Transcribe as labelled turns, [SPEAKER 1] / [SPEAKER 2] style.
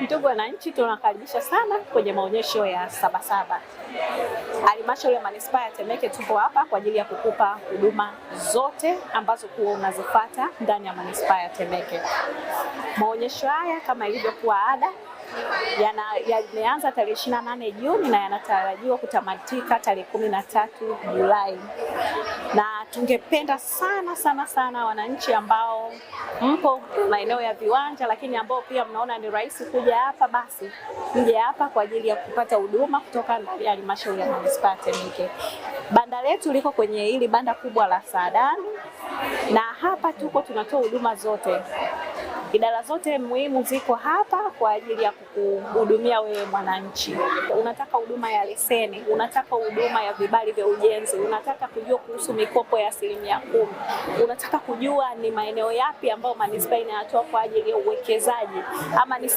[SPEAKER 1] Ndugu wananchi, tunakaribisha sana kwenye maonyesho ya Sabasaba. Halmashauri ya Manispaa ya Temeke tupo hapa kwa ajili ya kukupa huduma zote ambazo kuwa unazifuata ndani ya Manispaa ya Temeke. Maonyesho haya kama ilivyokuwa ada yameanza tarehe 28 Juni na yanatarajiwa kutamatika tarehe 13 Julai. Na tungependa sana wananchi ambao mpo maeneo ya viwanja, lakini ambao pia mnaona ni rahisi kuja hapa, basi mje hapa kwa ajili ya kupata huduma kutoka ndani ya Halmashauri ya Manispaa ya Temeke. Banda letu liko kwenye hili banda kubwa la Saadani, na hapa tunatoa huduma zote. Idara zote muhimu ziko hapa kwa ajili ya kukuhudumia wewe mwananchi. Unataka huduma ya leseni, unataka huduma ya vibali vya ujenzi, unataka kujua kuhusu mikopo ya 10%, unataka kujua ni maeneo yapi ambayo manispaa inayatoa kwa ajili ya uwekezaji, ama ni